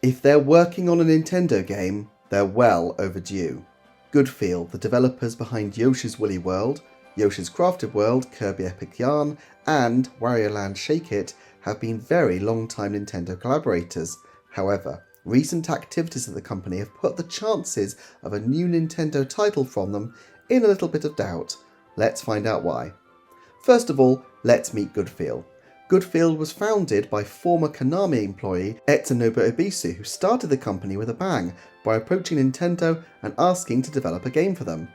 If they're working on a Nintendo game, they're well overdue. Goodfeel, the developers behind Yoshi's Woolly World, Yoshi's Crafted World, Kirby Epic Yarn, and Wario Land Shake It, have been very long-time Nintendo collaborators. However, recent activities at the company have put the chances of a new Nintendo title from them in a little bit of doubt. Let's find out why. First of all, let's meet Goodfeel. Goodfeel was founded by former Konami employee Etsunobu Ebisu, who started the company with a bang by approaching Nintendo and asking to develop a game for them.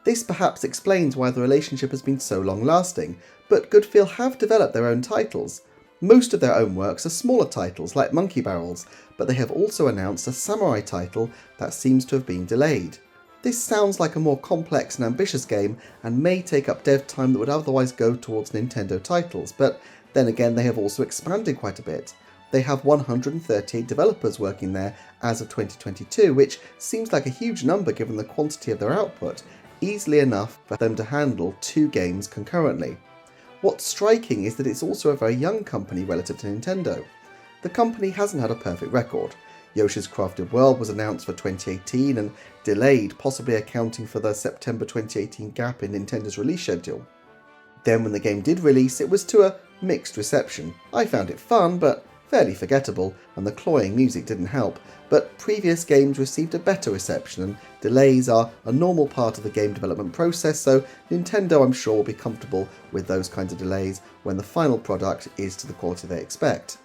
This perhaps explains why the relationship has been so long-lasting, but Goodfeel have developed their own titles. Most of their own works are smaller titles like Monkey Barrels, but they have also announced a samurai title that seems to have been delayed. This sounds like a more complex and ambitious game and may take up dev time that would otherwise go towards Nintendo titles, but then again they have also expanded quite a bit. They have 138 developers working there as of 2022, which seems like a huge number given the quantity of their output, easily enough for them to handle 2 games concurrently. What's striking is that it's also a very young company relative to Nintendo. The company hasn't had a perfect record. Yoshi's Crafted World was announced for 2018 and delayed, possibly accounting for the September 2018 gap in Nintendo's release schedule. Then when the game did release, it was to a mixed reception. I found it fun, but fairly forgettable, and the cloying music didn't help, but previous games received a better reception, and delays are a normal part of the game development process, so Nintendo I'm sure will be comfortable with those kinds of delays when the final product is to the quality they expect.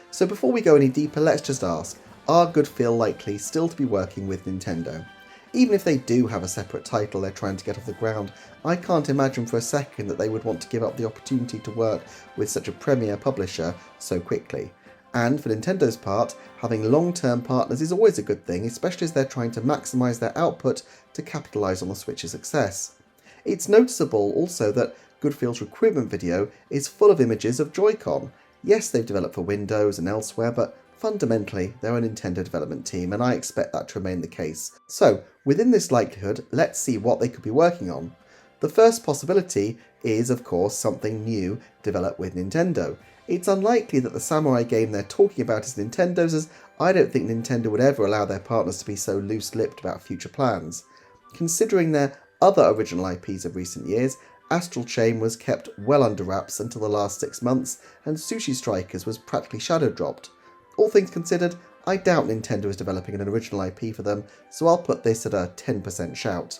So before we go any deeper, let's just ask, are Goodfeel likely still to be working with Nintendo? Even if they do have a separate title they're trying to get off the ground, I can't imagine for a second that they would want to give up the opportunity to work with such a premier publisher so quickly. And for Nintendo's part, having long-term partners is always a good thing, especially as they're trying to maximise their output to capitalise on the Switch's success. It's noticeable also that Goodfeel's recruitment video is full of images of Joy-Con. Yes, they've developed for Windows and elsewhere, but fundamentally they're a Nintendo development team, and I expect that to remain the case. So, within this likelihood, let's see what they could be working on. The first possibility is, of course, something new developed with Nintendo. It's unlikely that the samurai game they're talking about is Nintendo's, as I don't think Nintendo would ever allow their partners to be so loose-lipped about future plans. Considering their other original IPs of recent years, Astral Chain was kept well under wraps until the last 6 months, and Sushi Strikers was practically shadow-dropped. All things considered, I doubt Nintendo is developing an original IP for them, so I'll put this at a 10% shout.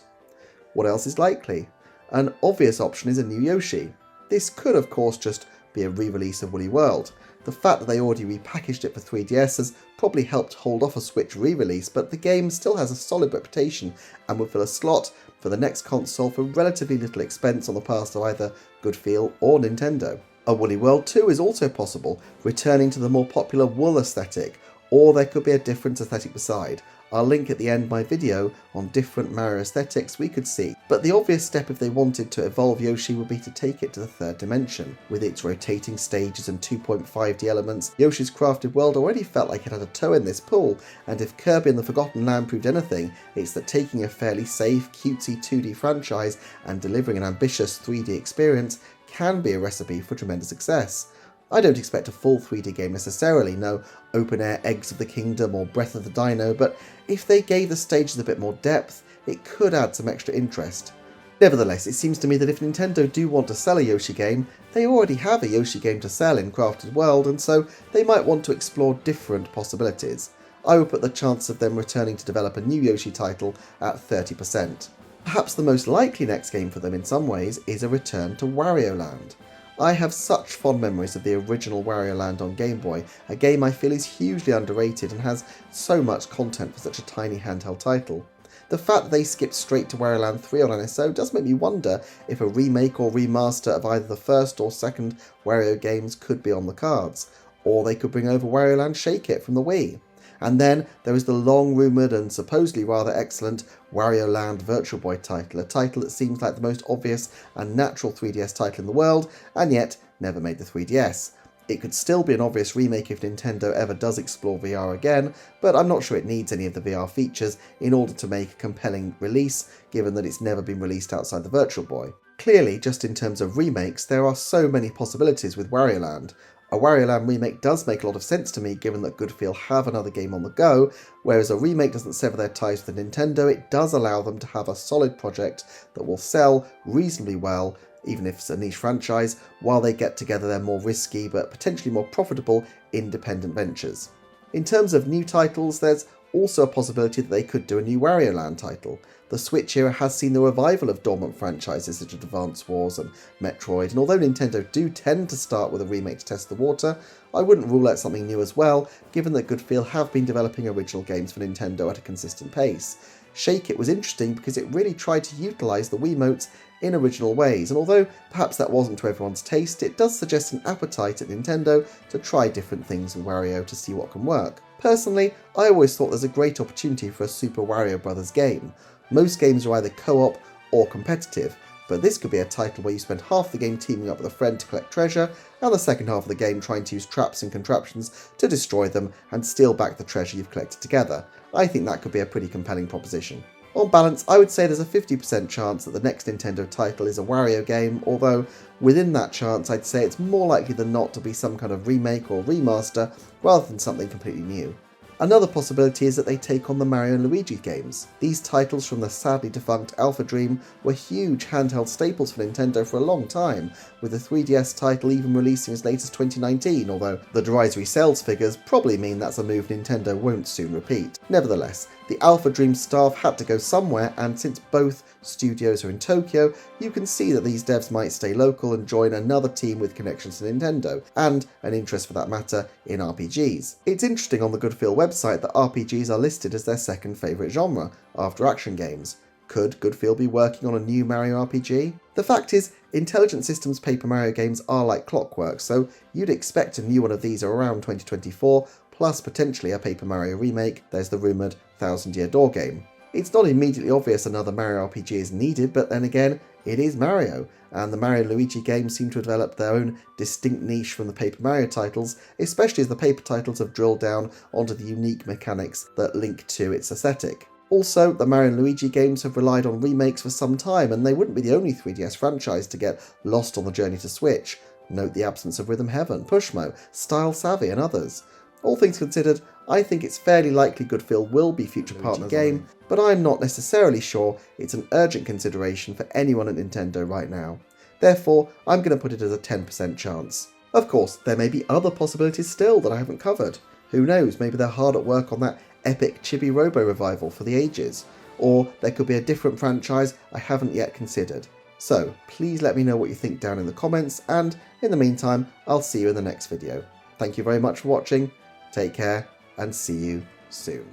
What else is likely? An obvious option is a new Yoshi. This could of course just be a re-release of Woolly World. The fact that they already repackaged it for 3DS has probably helped hold off a Switch re-release, but the game still has a solid reputation and would fill a slot for the next console for relatively little expense on the part of either Goodfeel or Nintendo. A Woolly World 2 is also possible, returning to the more popular wool aesthetic, or there could be a different aesthetic beside. I'll link at the end my video on different Mario aesthetics we could see, but the obvious step if they wanted to evolve Yoshi would be to take it to the 3rd dimension. With its rotating stages and 2.5D elements, Yoshi's Crafted World already felt like it had a toe in this pool, and if Kirby and the Forgotten Land proved anything, it's that taking a fairly safe, cutesy 2D franchise and delivering an ambitious 3D experience can be a recipe for tremendous success. I don't expect a full 3D game necessarily, no open-air Eggs of the Kingdom or Breath of the Dino, but if they gave the stages a bit more depth, it could add some extra interest. Nevertheless, it seems to me that if Nintendo do want to sell a Yoshi game, they already have a Yoshi game to sell in Crafted World, and so they might want to explore different possibilities. I would put the chance of them returning to develop a new Yoshi title at 30%. Perhaps the most likely next game for them in some ways is a return to Wario Land. I have such fond memories of the original Wario Land on Game Boy, a game I feel is hugely underrated and has so much content for such a tiny handheld title. The fact that they skipped straight to Wario Land 3 on NSO does make me wonder if a remake or remaster of either the first or second Wario games could be on the cards, or they could bring over Wario Land Shake It from the Wii. And then there is the long-rumoured and supposedly rather excellent Wario Land Virtual Boy title, a title that seems like the most obvious and natural 3DS title in the world, and yet never made the 3DS. It could still be an obvious remake if Nintendo ever does explore VR again, but I'm not sure it needs any of the VR features in order to make a compelling release, given that it's never been released outside the Virtual Boy. Clearly, just in terms of remakes, there are so many possibilities with Wario Land. A Wario Land remake does make a lot of sense to me given that Goodfeel have another game on the go, whereas a remake doesn't sever their ties with Nintendo. It does allow them to have a solid project that will sell reasonably well, even if it's a niche franchise, while they get together their more risky but potentially more profitable independent ventures. In terms of new titles, there's also a possibility that they could do a new Wario Land title. The Switch era has seen the revival of dormant franchises such as Advance Wars and Metroid, and although Nintendo do tend to start with a remake to test the water, I wouldn't rule out something new as well, given that Goodfeel have been developing original games for Nintendo at a consistent pace. Shake It was interesting because it really tried to utilise the Wiimotes in original ways, and although perhaps that wasn't to everyone's taste, it does suggest an appetite at Nintendo to try different things with Wario to see what can work. Personally, I always thought there's a great opportunity for a Super Wario Brothers game. Most games are either co-op or competitive, but this could be a title where you spend half the game teaming up with a friend to collect treasure, and the second half of the game trying to use traps and contraptions to destroy them and steal back the treasure you've collected together. I think that could be a pretty compelling proposition. On balance, I would say there's a 50% chance that the next Nintendo title is a Wario game, although within that chance I'd say it's more likely than not to be some kind of remake or remaster rather than something completely new. Another possibility is that they take on the Mario and Luigi games. These titles from the sadly defunct Alpha Dream were huge handheld staples for Nintendo for a long time, with the 3DS title even releasing as late as 2019, although the derisory sales figures probably mean that's a move Nintendo won't soon repeat. Nevertheless, the Alpha Dream staff had to go somewhere, and since both studios are in Tokyo, you can see that these devs might stay local and join another team with connections to Nintendo, and an interest for that matter in RPGs. It's interesting on the Goodfeel website that RPGs are listed as their second favourite genre, after action games. Could Goodfeel be working on a new Mario RPG? The fact is, Intelligent Systems Paper Mario games are like clockwork, so you'd expect a new one of these around 2024, plus potentially a Paper Mario remake. There's the rumoured Thousand Year Door game. It's not immediately obvious another Mario RPG is needed, but then again, it is Mario, and the Mario and Luigi games seem to have developed their own distinct niche from the Paper Mario titles, especially as the paper titles have drilled down onto the unique mechanics that link to its aesthetic. Also, the Mario and Luigi games have relied on remakes for some time, and they wouldn't be the only 3DS franchise to get lost on the journey to Switch. Note the absence of Rhythm Heaven, Pushmo, Style Savvy and others. All things considered, I think it's fairly likely Goodfeel will be future part of the game, but I'm not necessarily sure it's an urgent consideration for anyone at Nintendo right now. Therefore, I'm going to put it as a 10% chance. Of course, there may be other possibilities still that I haven't covered. Who knows, maybe they're hard at work on that epic Chibi Robo revival for the ages, or there could be a different franchise I haven't yet considered. So, please let me know what you think down in the comments, and in the meantime, I'll see you in the next video. Thank you very much for watching, take care, and see you soon.